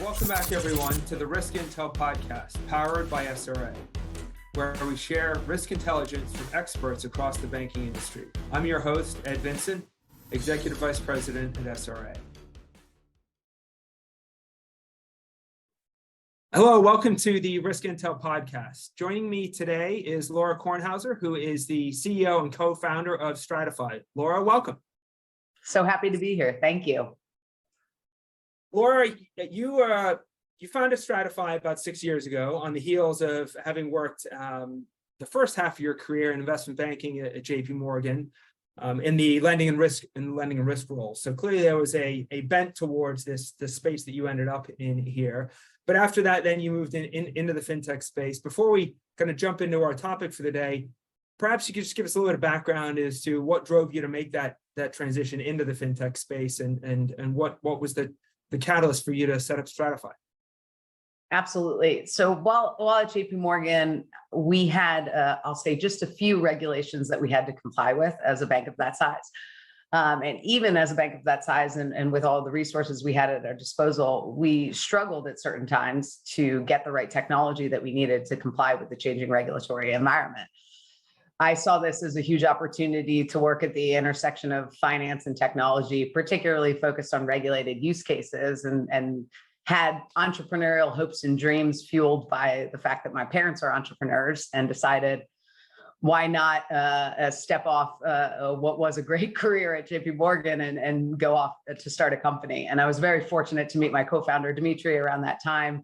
Welcome back, everyone, to the Risk Intel podcast, powered by SRA, where we share risk intelligence from experts across the banking industry. I'm your host, Ed Vincent, Executive Vice President at SRA. Hello, welcome to the Risk Intel podcast. Joining me today is Laura Kornhauser, who is the CEO and co-founder of Stratyfy. Laura, welcome. So happy to be here. Thank you. Laura, you founded Stratyfy about 6 years ago on the heels of having worked the first half of your career in investment banking at JP Morgan in the lending and risk role. So clearly there was a bent towards this space that you ended up in here. But after that, then you moved into the fintech space. Before we kind of jump into our topic for the day, perhaps you could just give us a little bit of background as to what drove you to make that transition into the fintech space and what was the catalyst for you to set up Stratyfy. Absolutely. So while at JP Morgan, we had, I'll say, just a few regulations that we had to comply with as a bank of that size. And even as a bank of that size and with all the resources we had at our disposal, we struggled at certain times to get the right technology that we needed to comply with the changing regulatory environment. I saw this as a huge opportunity to work at the intersection of finance and technology, particularly focused on regulated use cases, and had entrepreneurial hopes and dreams fueled by the fact that my parents are entrepreneurs, and decided, why not step off what was a great career at JP Morgan and go off to start a company. And I was very fortunate to meet my co-founder, Dimitri, around that time.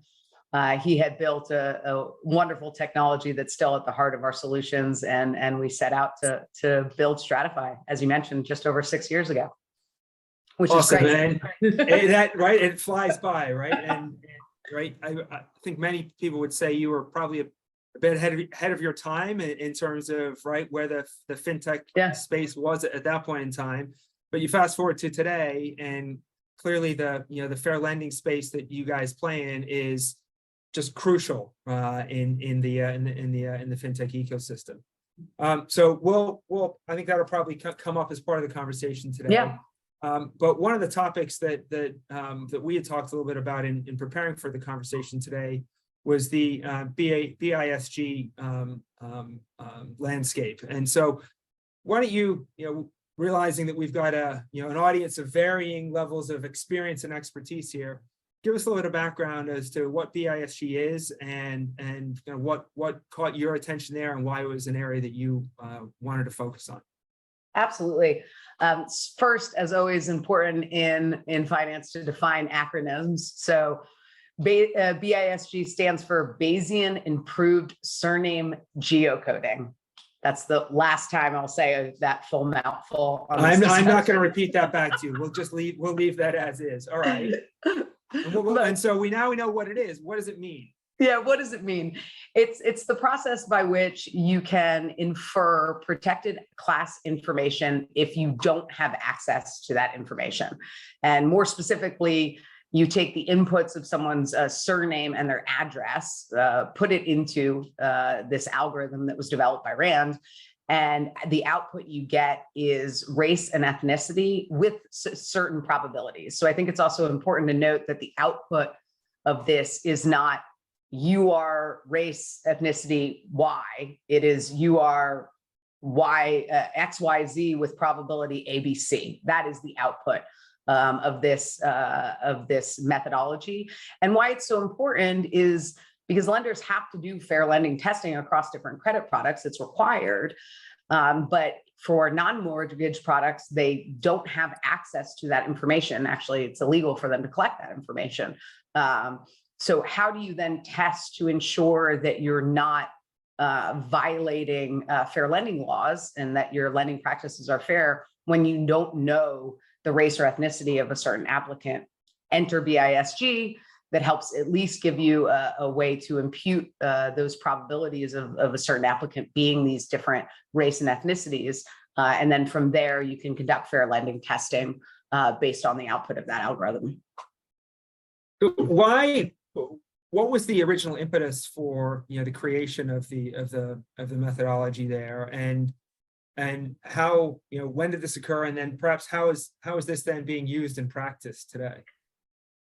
He had built a wonderful technology that's still at the heart of our solutions, and we set out to build Stratyfy, as you mentioned, just over 6 years ago, which awesome, is great. That right, it flies by, right? And right, I think many people would say you were probably a bit ahead of your time in terms of right where the fintech space was at that point in time. But you fast forward to today, and clearly the fair lending space that you guys play in is just crucial in the fintech ecosystem. So we'll I think that'll probably come up as part of the conversation today. Yeah. But one of the topics that we had talked a little bit about in preparing for the conversation today was the BISG landscape. And so why don't you realizing that we've got an audience of varying levels of experience and expertise here, give us a little bit of background as to what BISG is and what caught your attention there and why it was an area that you wanted to focus on. Absolutely. First, as always, important in finance to define acronyms. So BISG stands for Bayesian Improved Surname Geocoding. That's the last time I'll say that full mouthful. I'm not going to repeat that back to you. We'll leave that as is. All right. And so we know what it is. What does it mean? Yeah, what does it mean? It's the process by which you can infer protected class information if you don't have access to that information. And more specifically, you take the inputs of someone's surname and their address, put it into this algorithm that was developed by Rand, and the output you get is race and ethnicity with certain probabilities. So I think it's also important to note that the output of this is not you are race, ethnicity, Y. It is you are Y, X, Y, Z with probability ABC. That is the output of this methodology. And why it's so important is because lenders have to do fair lending testing across different credit products. It's required. But for non-mortgage products, they don't have access to that information. Actually, it's illegal for them to collect that information. So how do you then test to ensure that you're not violating fair lending laws and that your lending practices are fair when you don't know the race or ethnicity of a certain applicant? Enter BISG. That helps at least give you a way to impute those probabilities of a certain applicant being these different race and ethnicities. And then from there, you can conduct fair lending testing based on the output of that algorithm. What was the original impetus for the creation of the methodology there, and how when did this occur, and then perhaps how is this then being used in practice today?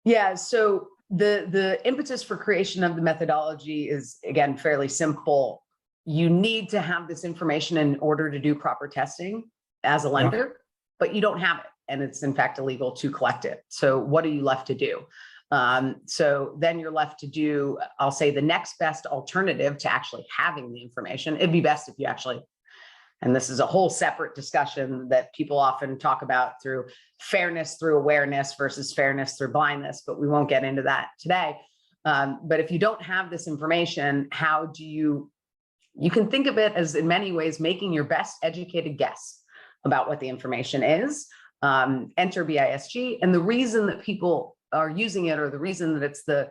Yeah, so The impetus for creation of the methodology is, again, fairly simple. You need to have this information in order to do proper testing as a lender, but you don't have it. And it's in fact illegal to collect it. So what are you left to do? So then you're left to do, I'll say, the next best alternative to actually having the information. It'd be best if you actually, and this is a whole separate discussion that people often talk about through fairness through awareness versus fairness through blindness, but we won't get into that today. But if you don't have this information, how do you can think of it as, in many ways, making your best educated guess about what the information is. Enter BISG. And the reason that people are using it, or the reason that it's the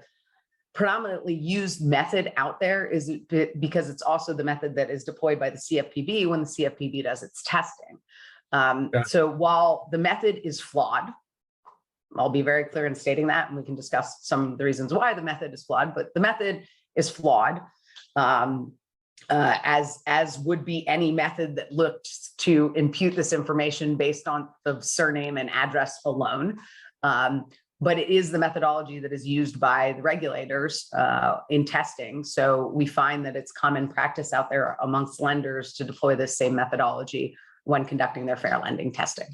predominantly used method out there, is because it's also the method that is deployed by the CFPB when the CFPB does its testing. So while the method is flawed, I'll be very clear in stating that, and we can discuss some of the reasons why the method is flawed, but the method is flawed, as would be any method that looked to impute this information based on the surname and address alone. But it is the methodology that is used by the regulators in testing. So we find that it's common practice out there amongst lenders to deploy this same methodology when conducting their fair lending testing.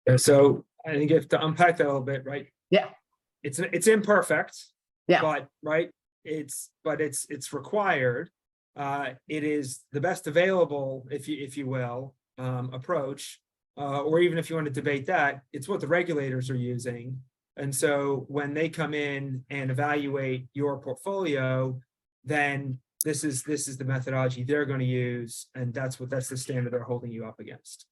Yeah, so I think you have to unpack that a little bit, right? Yeah. It's imperfect. Yeah. But right, it's required. It is the best available, if you will, approach, or even if you want to debate that, it's what the regulators are using. And so when they come in and evaluate your portfolio, then this is the methodology they're going to use, and that's the standard they're holding you up against.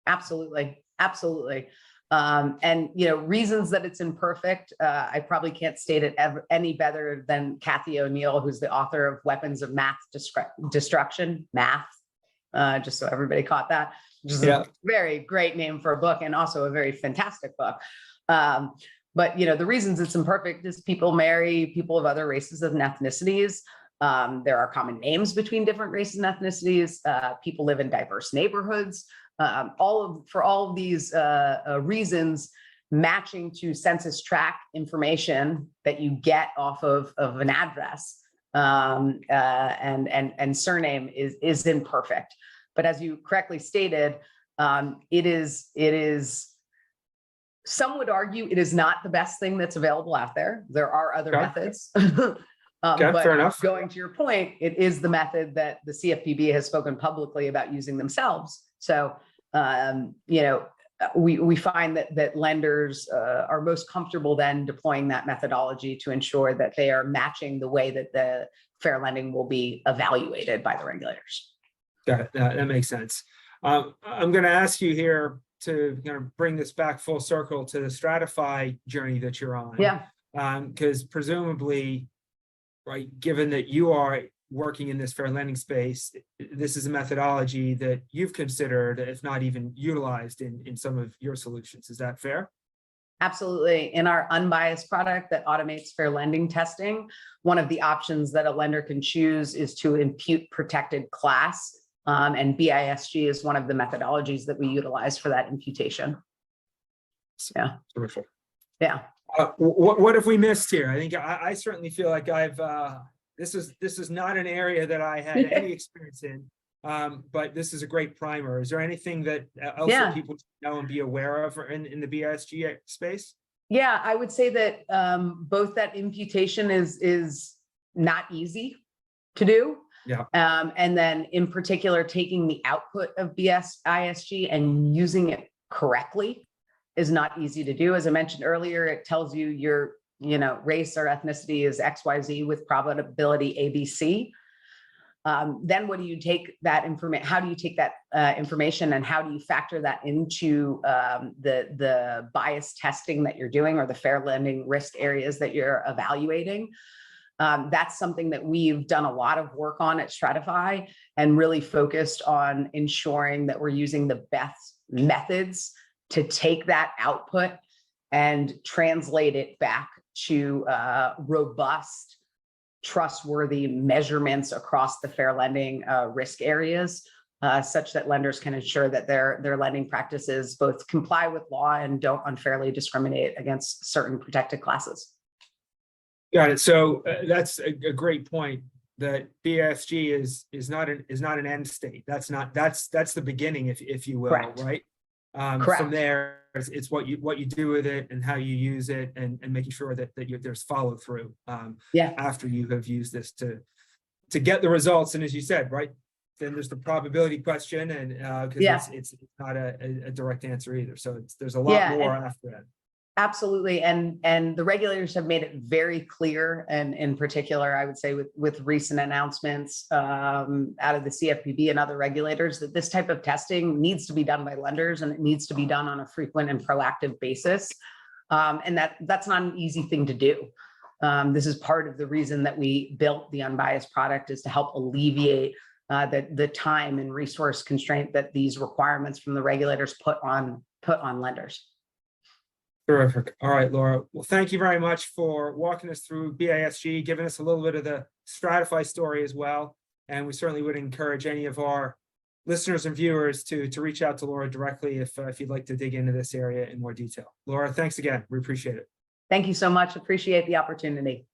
Absolutely, absolutely. And reasons that it's imperfect, I probably can't state it any better than Kathy O'Neill, who's the author of Weapons of Math Destruction, just so everybody caught that, which is a very great name for a book, and also a very fantastic book. But the reasons it's imperfect is people marry people of other races and ethnicities. There are common names between different races and ethnicities. People live in diverse neighborhoods. For all of these reasons, matching to census tract information that you get off of an address and surname is imperfect. But as you correctly stated, it is. Some would argue it is not the best thing that's available out there. There are other methods. But fair enough. Going to your point, it is the method that the CFPB has spoken publicly about using themselves. So, we find that lenders are most comfortable then deploying that methodology to ensure that they are matching the way that the fair lending will be evaluated by the regulators. That makes sense. I'm going to ask you here to kind of bring this back full circle to the Stratyfy journey that you're on. Yeah. Because presumably, right, given that you are working in this fair lending space, this is a methodology that you've considered, if not even utilized in some of your solutions. Is that fair? Absolutely. In our unbiased product that automates fair lending testing, one of the options that a lender can choose is to impute protected class. And BISG is one of the methodologies that we utilize for that imputation. Yeah. Terrific. Yeah. What have we missed here? I think I certainly feel like this is not an area that I had any experience in, but this is a great primer. Is there anything that else that people should know and be aware of in the BISG space? Yeah, I would say that both that imputation is not easy to do. Yeah. And then in particular, taking the output of BISG and using it correctly is not easy to do. As I mentioned earlier, it tells you your, race or ethnicity is XYZ with probability ABC. Then what do you take that information? How do you take that information and how do you factor that into the bias testing that you're doing or the fair lending risk areas that you're evaluating? That's something that we've done a lot of work on at Stratyfy and really focused on ensuring that we're using the best methods to take that output and translate it back to robust, trustworthy measurements across the fair lending risk areas, such that lenders can ensure that their lending practices both comply with law and don't unfairly discriminate against certain protected classes. Got it. So that's a great point. That BISG is not an end state. That's the beginning, if you will, Correct. right? From Correct. there, it's what you do with it and how you use it, and making sure that there's follow through. Yeah. After you have used this to get the results, and as you said, right, then there's the probability question, and because Yeah. it's not a direct answer either. So there's a lot more after that. Absolutely. And the regulators have made it very clear, and in particular, I would say with recent announcements out of the CFPB and other regulators, that this type of testing needs to be done by lenders, and it needs to be done on a frequent and proactive basis. And that's not an easy thing to do. This is part of the reason that we built the unbiased product, is to help alleviate the time and resource constraint that these requirements from the regulators put on lenders. Terrific. All right, Laura. Well, thank you very much for walking us through BISG, giving us a little bit of the Stratyfy story as well. And we certainly would encourage any of our listeners and viewers to reach out to Laura directly if you'd like to dig into this area in more detail. Laura, thanks again. We appreciate it. Thank you so much. Appreciate the opportunity.